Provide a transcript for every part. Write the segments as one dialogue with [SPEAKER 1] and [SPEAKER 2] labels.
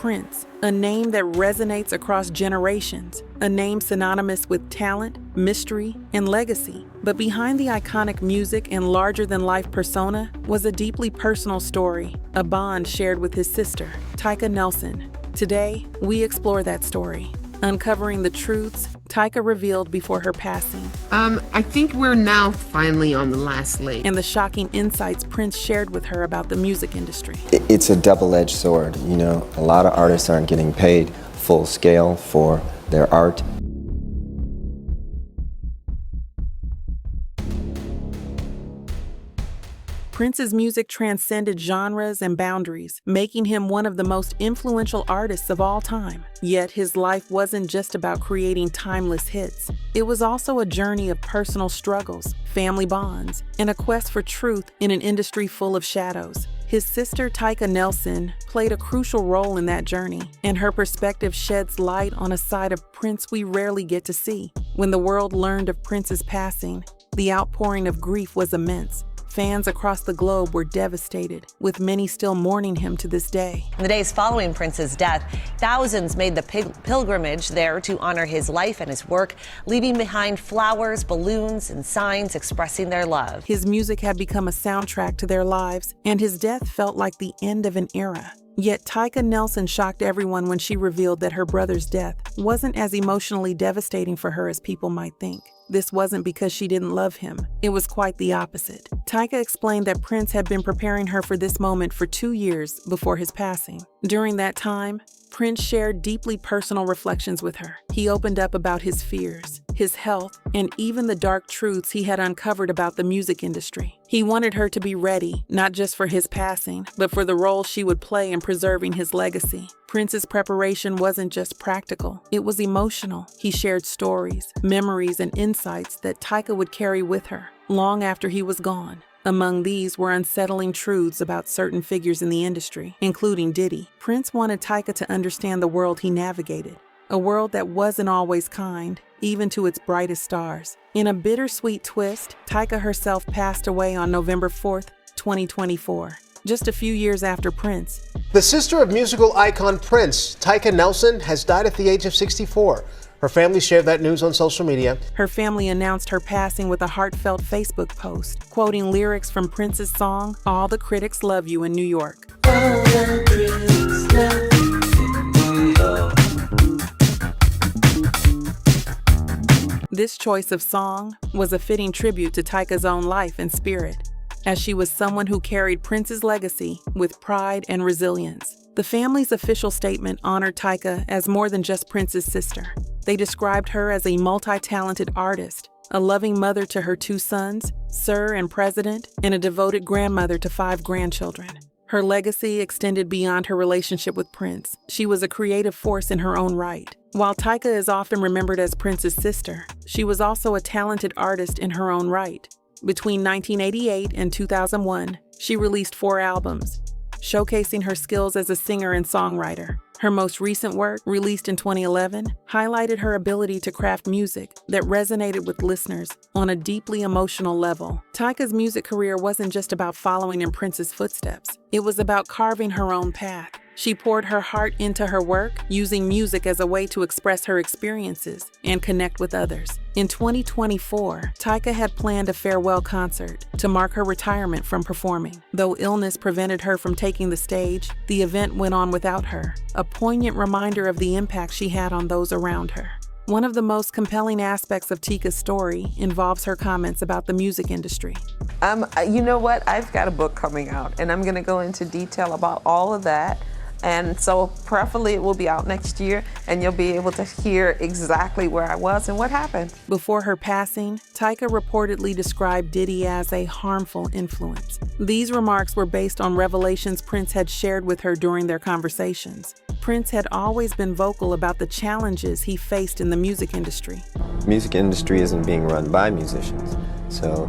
[SPEAKER 1] Prince, a name that resonates across generations, a name synonymous with talent, mystery, and legacy. But behind the iconic music and larger-than-life persona was a deeply personal story, a bond shared with his sister, Tyka Nelson. Today, we explore that story, uncovering the truths Tyka revealed before her passing.
[SPEAKER 2] I think we're now finally on the last leg.
[SPEAKER 1] And the shocking insights Prince shared with her about the music industry.
[SPEAKER 3] It's a double-edged sword, you know. A lot of artists aren't getting paid full scale for their art.
[SPEAKER 1] Prince's music transcended genres and boundaries, making him one of the most influential artists of all time. Yet his life wasn't just about creating timeless hits. It was also a journey of personal struggles, family bonds, and a quest for truth in an industry full of shadows. His sister, Tyka Nelson, played a crucial role in that journey, and her perspective sheds light on a side of Prince we rarely get to see. When the world learned of Prince's passing, the outpouring of grief was immense. Fans across the globe were devastated, with many still mourning him to this day.
[SPEAKER 4] In the days following Prince's death, thousands made the pilgrimage there to honor his life and his work, leaving behind flowers, balloons, and signs expressing their love.
[SPEAKER 1] His music had become a soundtrack to their lives, and his death felt like the end of an era. Yet Tyka Nelson shocked everyone when she revealed that her brother's death wasn't as emotionally devastating for her as people might think. This wasn't because she didn't love him. It was quite the opposite. Tyka explained that Prince had been preparing her for this moment for 2 years before his passing. During that time, Prince shared deeply personal reflections with her. He opened up about his fears, his health, and even the dark truths he had uncovered about the music industry. He wanted her to be ready, not just for his passing, but for the role she would play in preserving his legacy. Prince's preparation wasn't just practical, it was emotional. He shared stories, memories, and insights that Tyka would carry with her long after he was gone. Among these were unsettling truths about certain figures in the industry, including Diddy. Prince wanted Tyka to understand the world he navigated, a world that wasn't always kind, even to its brightest stars. In a bittersweet twist, Tyka herself passed away on November 4th, 2024, just a few years after Prince.
[SPEAKER 5] The sister of musical icon Prince, Tyka Nelson, has died at the age of 64. Her family shared that news on social media.
[SPEAKER 1] Her family announced her passing with a heartfelt Facebook post, quoting lyrics from Prince's song, "All the Critics Love You in New York."
[SPEAKER 6] All the critics love you.
[SPEAKER 1] This choice of song was a fitting tribute to Tyka's own life and spirit, as she was someone who carried Prince's legacy with pride and resilience. The family's official statement honored Tyka as more than just Prince's sister. They described her as a multi-talented artist, a loving mother to her 2 sons, Sir and President, and a devoted grandmother to 5 grandchildren. Her legacy extended beyond her relationship with Prince. She was a creative force in her own right. While Tyka is often remembered as Prince's sister, she was also a talented artist in her own right. Between 1988 and 2001, she released 4 albums, showcasing her skills as a singer and songwriter. Her most recent work, released in 2011, highlighted her ability to craft music that resonated with listeners on a deeply emotional level. Tyka's music career wasn't just about following in Prince's footsteps. It was about carving her own path. She poured her heart into her work, using music as a way to express her experiences and connect with others. In 2024, Tyka had planned a farewell concert to mark her retirement from performing. Though illness prevented her from taking the stage, the event went on without her, a poignant reminder of the impact she had on those around her. One of the most compelling aspects of Tyka's story involves her comments about the music industry.
[SPEAKER 2] You know what? I've got a book coming out, and I'm going to go into detail about all of that. And so preferably it will be out next year, and you'll be able to hear exactly where I was and what happened.
[SPEAKER 1] Before her passing, Tyka reportedly described Diddy as a harmful influence. These remarks were based on revelations Prince had shared with her during their conversations. Prince had always been vocal about the challenges he faced in the music industry.
[SPEAKER 3] Music industry isn't being run by musicians, so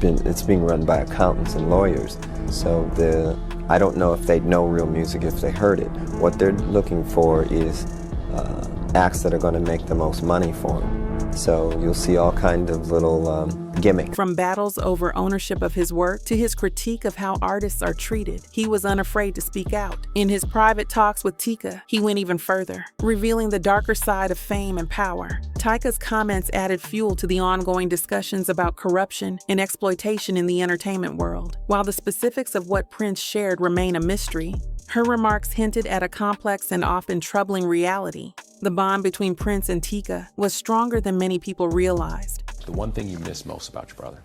[SPEAKER 3] it's being run by accountants and lawyers. So I don't know if they'd know real music if they heard it. What they're looking for is acts that are going to make the most money for them. So you'll see all kinds of little gimmick.
[SPEAKER 1] From battles over ownership of his work to his critique of how artists are treated, he was unafraid to speak out. In his private talks with Tyka, he went even further, revealing the darker side of fame and power. Tyka's comments added fuel to the ongoing discussions about corruption and exploitation in the entertainment world. While the specifics of what Prince shared remain a mystery, her remarks hinted at a complex and often troubling reality. The bond between Prince and Tyka was stronger than many people realized.
[SPEAKER 7] The one thing you miss most about your brother?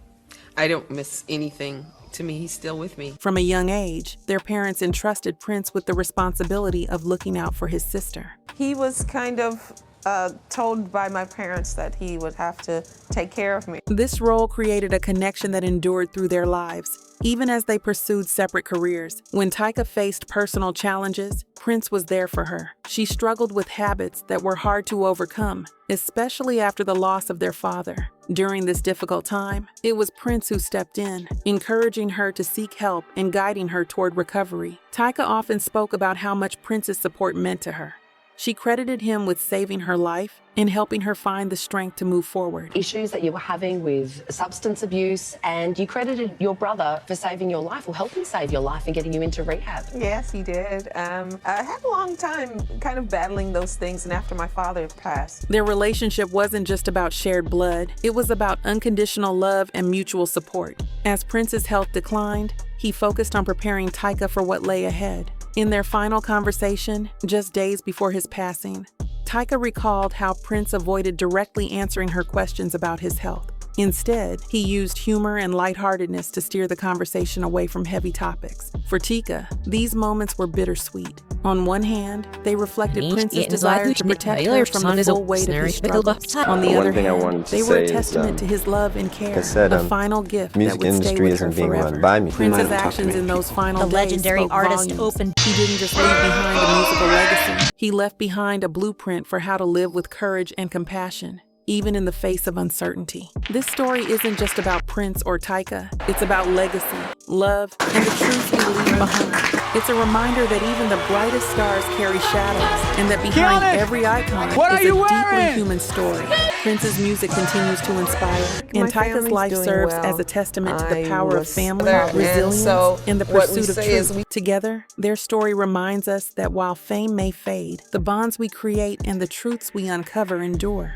[SPEAKER 8] I don't miss anything. To me, he's still with me.
[SPEAKER 1] From a young age, their parents entrusted Prince with the responsibility of looking out for his sister.
[SPEAKER 2] He was kind of told by my parents that he would have to take care of me.
[SPEAKER 1] This role created a connection that endured through their lives, even as they pursued separate careers. When Tyka faced personal challenges, Prince was there for her. She struggled with habits that were hard to overcome, especially after the loss of their father. During this difficult time, it was Prince who stepped in, encouraging her to seek help and guiding her toward recovery. Tyka often spoke about how much Prince's support meant to her. She credited him with saving her life and helping her find the strength to move forward.
[SPEAKER 9] Issues that you were having with substance abuse, and you credited your brother for saving your life or helping save your life and getting you into rehab.
[SPEAKER 2] Yes, he did. I had a long time kind of battling those things, and after my father passed.
[SPEAKER 1] Their relationship wasn't just about shared blood, it was about unconditional love and mutual support. As Prince's health declined, he focused on preparing Tyka for what lay ahead. In their final conversation, just days before his passing, Tyka recalled how Prince avoided directly answering her questions about his health. Instead, he used humor and lightheartedness to steer the conversation away from heavy topics. For Tyka, these moments were bittersweet. On one hand, they reflected Prince's desire to protect her from the full weight of his struggles. On the other hand, they were a testament to his love and care, a final gift that would stay with her forever. Prince's actions in those final days
[SPEAKER 4] legendary
[SPEAKER 1] spoke
[SPEAKER 4] artist
[SPEAKER 1] volumes. He didn't just leave behind a musical legacy. He left behind a blueprint for how to live with courage and compassion, even in the face of uncertainty. This story isn't just about Prince or Tyka. It's about legacy, love, and the truth we leave behind. It's a reminder that even the brightest stars carry shadows, and that behind every icon is a deeply human story. Prince's music continues to inspire, and Tyka's life serves as a testament to the power of family, resilience, and the pursuit of truth. Together, their story reminds us that while fame may fade, the bonds we create and the truths we uncover endure.